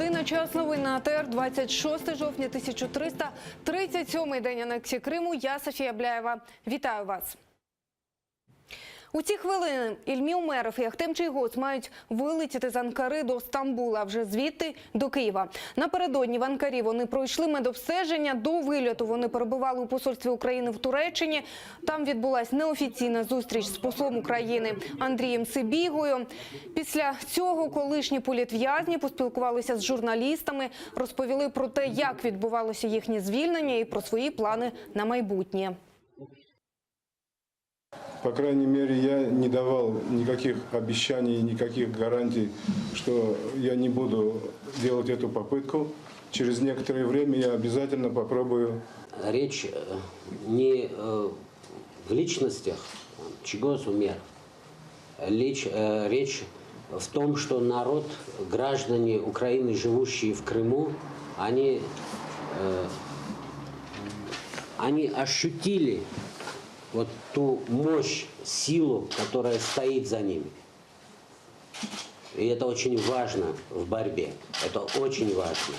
година, час новин на АТР, 26 жовтня, 1337-й день анексії Криму. Я Софія Бляєва. Вітаю вас. У ці хвилини Ільмі Умеров і Ахтем Чийгоз мають вилетіти з Анкари до Стамбула, а вже звідти до Києва. Напередодні в Анкарі вони пройшли медобстеження. До вильоту вони перебували у посольстві України в Туреччині. Там відбулася неофіційна зустріч з послом України Андрієм Сибігою. Після цього колишні політв'язні поспілкувалися з журналістами, розповіли про те, як відбувалося їхнє звільнення і про свої плани на майбутнє. По крайней мере, я не давал никаких обещаний, никаких гарантий, что я не буду делать эту попытку. Через некоторое время я обязательно попробую. Речь не в личностях Чийгоз, Умеров. Речь в том, что народ, граждане Украины, живущие в Крыму, они ощутили вот ту мощь, силу, которая стоит за ними. И это очень важно в борьбе. Это очень важно.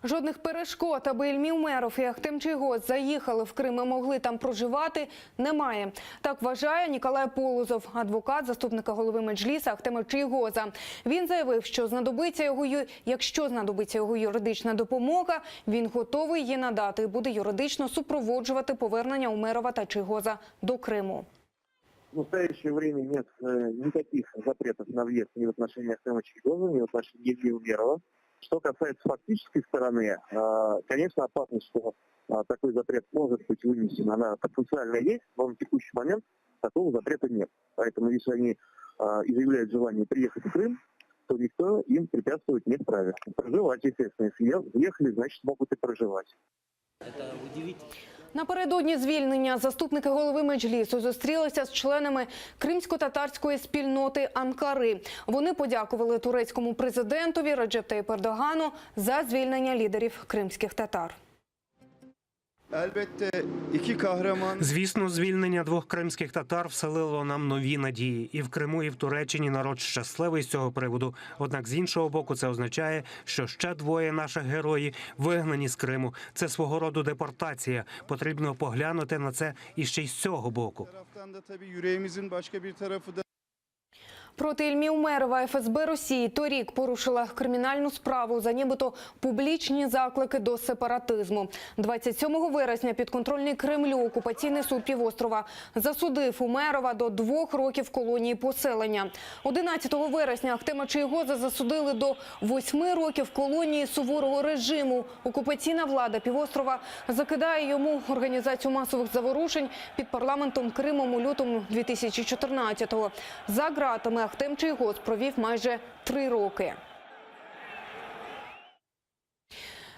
Жодних перешкод, аби Ільмі Умеров і Ахтем Чийгоз заїхали в Крим і могли там проживати, немає. Так вважає Ніколай Полозов, адвокат заступника голови Меджлісу Ахтема Чийгоза. Він заявив, що якщо знадобиться його юридична допомога, він готовий її надати і буде юридично супроводжувати повернення Умерова та Чийгоза до Криму. В настоящее время нет никаких запретов на въезд ни в отношении Ахтема Чийгоза, ни в отношении Ильмы Умерова. Что касается фактической стороны, конечно, опасность, что такой запрет может быть вынесен, она потенциально есть, но на текущий момент такого запрета нет. Поэтому если они изъявляют желание приехать в Крым, то никто им препятствовать не вправе. Проживать, естественно. Если въехали, значит, могут и проживать. Это удивительно. Напередодні звільнення заступники голови Меджлісу зустрілися з членами кримсько-татарської спільноти Анкари. Вони подякували турецькому президентові Реджеп Таїп Ердогану за звільнення лідерів кримських татар. Звісно, звільнення двох кримських татар вселило нам нові надії. І в Криму, і в Туреччині народ щасливий з цього приводу. Однак, з іншого боку, це означає, що ще двоє наших героїв вигнані з Криму. Це свого роду депортація. Потрібно поглянути на це іще й з цього боку. Проти Ільмі Умерова ФСБ Росії торік порушила кримінальну справу за нібито публічні заклики до сепаратизму. 27 вересня підконтрольний Кремлю окупаційний суд півострова засудив Умерова до 2 років колонії поселення. 11 вересня Ахтема Чийгоза засудили до 8 років колонії суворого режиму. Окупаційна влада півострова закидає йому організацію масових заворушень під парламентом Кримом у лютому 2014-го. За ґратами Ахтем Чийгоз провів майже 3 роки.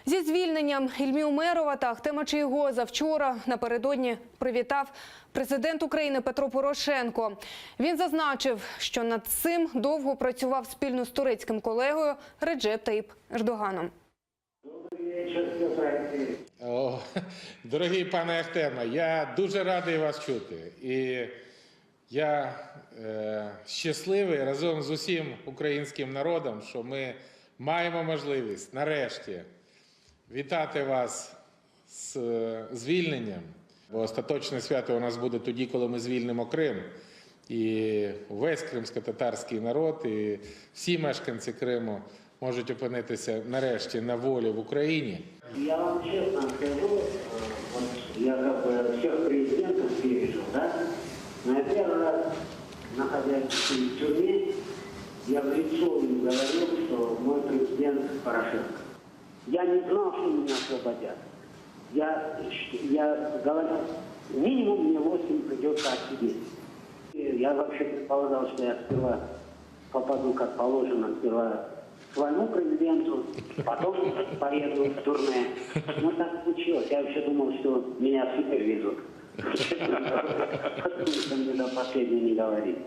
Зі звільненням Ільмі Умерова та Ахтема Чийгоза вчора напередодні привітав президент України Петро Порошенко. Він зазначив, що над цим довго працював спільно з турецьким колегою Реджеп Таїп Ердоганом. Дорогий пане Ахтеме, я дуже радий вас чути. І я щасливий разом з усім українським народом, що ми маємо можливість нарешті вітати вас з звільненням. Бо остаточне свято у нас буде тоді, коли ми звільнимо Крим. І весь кримсько-татарський народ, і всі мешканці Криму можуть опинитися нарешті на волі в Україні. Я вам честно скажу, я всех президентов пережил, да? Но я первый раз, находясь в тюрьме, я в лицо им говорил, что мой президент Порошенко. Я не знал, что меня освободят. Я говорил, минимум мне 8 придется отсидеть. Я вообще предполагал, что я сперва попаду, как положено, сперва к своему президенту, потом поеду в турне. Но так случилось. Я вообще думал, что меня в Питер везут. Потому мне до последнего не говорили.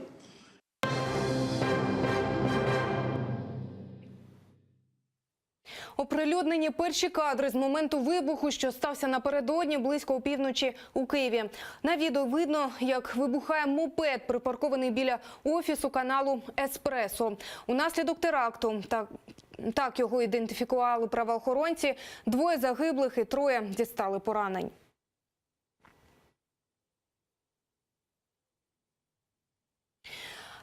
оприлюднені перші кадри з моменту вибуху, що стався напередодні близько опівночі у Києві. На відео видно, як вибухає мопед, припаркований біля офісу каналу «Еспресо». Унаслідок теракту, так його ідентифікували правоохоронці, 2 загиблих і 3 дістали поранень.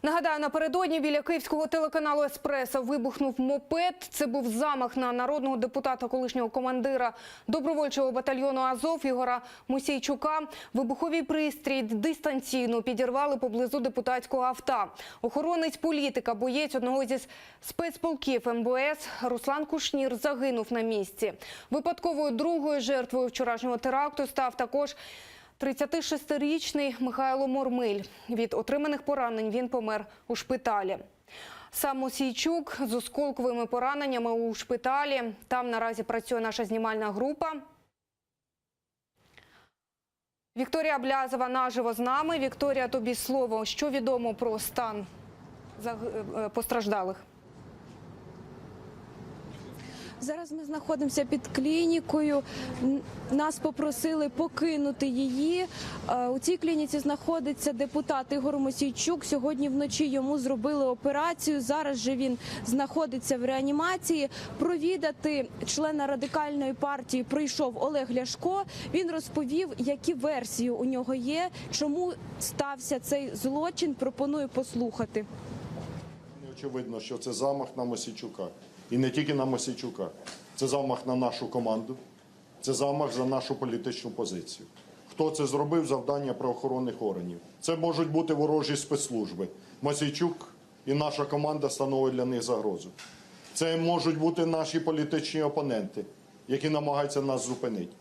Нагадаю, напередодні біля київського телеканалу «Еспресо» вибухнув мопед. Це був замах на народного депутата, колишнього командира добровольчого батальйону «Азов» Ігора Мосійчука. Вибуховий пристрій дистанційно підірвали поблизу депутатського авто. Охоронець політика, боєць одного зі спецполків МВС Руслан Кушнір загинув на місці. Випадковою другою жертвою вчорашнього теракту став також 36-річний Михайло Мормиль. Від отриманих поранень він помер у шпиталі. Сам Мосійчук з осколковими пораненнями у шпиталі. Там наразі працює наша знімальна група. Вікторія Блязова наживо з нами. Вікторія, тобі слово. Що відомо про стан постраждалих? Зараз ми знаходимося під клінікою. Нас попросили покинути її. У цій клініці знаходиться депутат Ігор Мосійчук. Сьогодні вночі йому зробили операцію. Зараз же він знаходиться в реанімації. Провідати члена Радикальної партії прийшов Олег Ляшко. Він розповів, які версії у нього є, чому стався цей злочин. Пропоную послухати. Очевидно, що це замах на Мосійчука. І не тільки на Мосійчука. Це замах на нашу команду, це замах за нашу політичну позицію. Хто це зробив – завдання правоохоронних органів. Це можуть бути ворожі спецслужби. Мосійчук і наша команда становить для них загрозу. Це можуть бути наші політичні опоненти, які намагаються нас зупинити.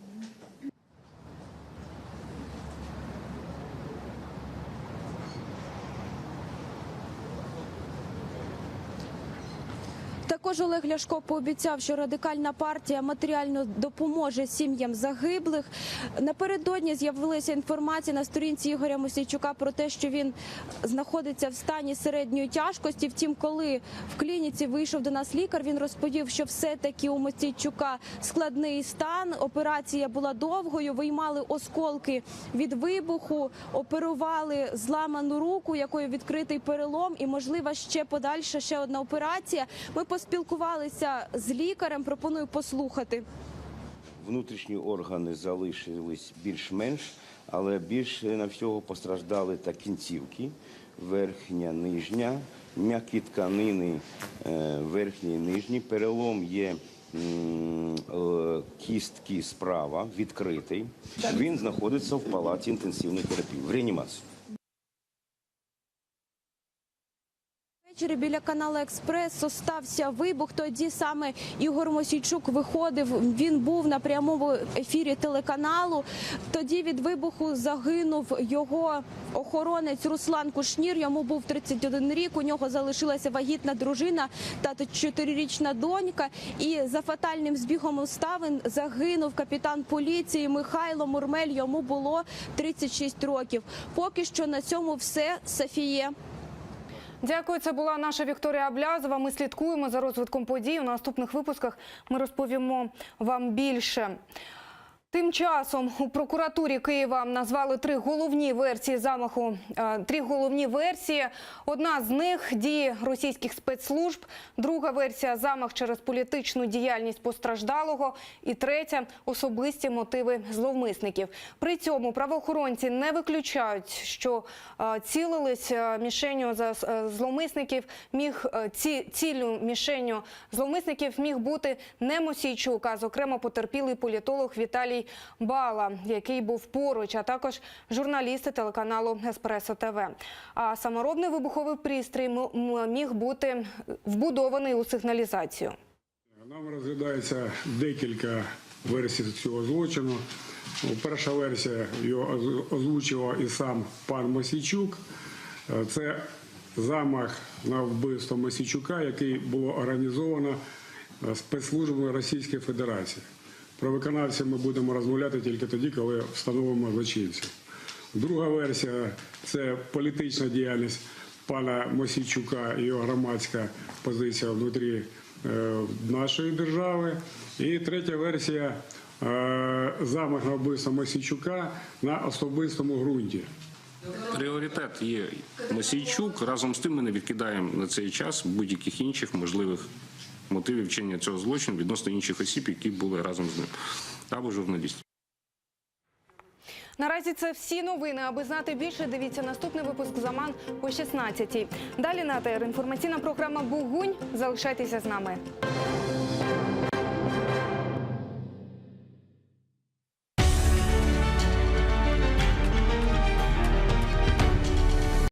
Також Олег Ляшко пообіцяв, що Радикальна партія матеріально допоможе сім'ям загиблих. Напередодні з'явилася інформація на сторінці Ігоря Мосійчука про те, що він знаходиться в стані середньої тяжкості. Втім, коли в клініці вийшов до нас лікар, він розповів, що все-таки у Мосійчука складний стан. Операція була довгою, виймали осколки від вибуху, оперували зламану руку, якою відкритий перелом і, можливо, ще одна операція. Ми поспілкувалися з лікарем, пропоную послухати. Внутрішні органи залишились більш-менш, але більше на всього постраждали та кінцівки, верхня, нижня, м'які тканини верхні і нижні. Перелом є кістки справа, відкритий. Він знаходиться в палаті інтенсивної терапії, в реанімації. Ввечері біля каналу «Еспресо» стався вибух. Тоді саме Ігор Мосійчук виходив, він був на прямому ефірі телеканалу. Тоді від вибуху загинув його охоронець Руслан Кушнір, йому був 31 рік, у нього залишилася вагітна дружина та 4-річна донька. І за фатальним збігом обставин загинув капітан поліції Михайло Мормиль, йому було 36 років. Поки що на цьому все. Софіє. Дякую, це була наша Вікторія Блязова. Ми слідкуємо за розвитком подій. У наступних випусках ми розповімо вам більше. Тим часом у прокуратурі Києва назвали 3 головні версії замаху. 3 головні версії. Одна з них – дії російських спецслужб. Друга версія – замах через політичну діяльність постраждалого. І третя – особисті мотиви зловмисників. При цьому правоохоронці не виключають, що цілились мішенню зловмисників. Ціллю мішенню зловмисників міг бути не Мосійчук, а зокрема потерпілий політолог Віталій Бала, який був поруч, а також журналісти телеканалу «Еспресо ТВ». А саморобний вибуховий пристрій міг бути вбудований у сигналізацію. Нам розглядається декілька версій цього злочину. Перша версія його озвучував і сам пан Мосійчук. Це замах на вбивство Мосійчука, який було організовано спецслужбами Російської Федерації. Про виконавців ми будемо розмовляти тільки тоді, коли встановимо злочинців. Друга версія – це політична діяльність пана Мосійчука і його громадська позиція внутрі нашої держави. І третя версія замах на вбивство Мосійчука на особистому ґрунті. Пріоритет є Мосійчук. Разом з тим ми не відкидаємо на цей час будь-яких інших можливих мотивів вчинення цього злочину відносно інших осіб, які були разом з ним, або журналістів. Наразі це всі новини. Аби знати більше, дивіться наступний випуск «Заман» о 16-й. Далі на АТР інформаційна програма «Бугунь». Залишайтеся з нами.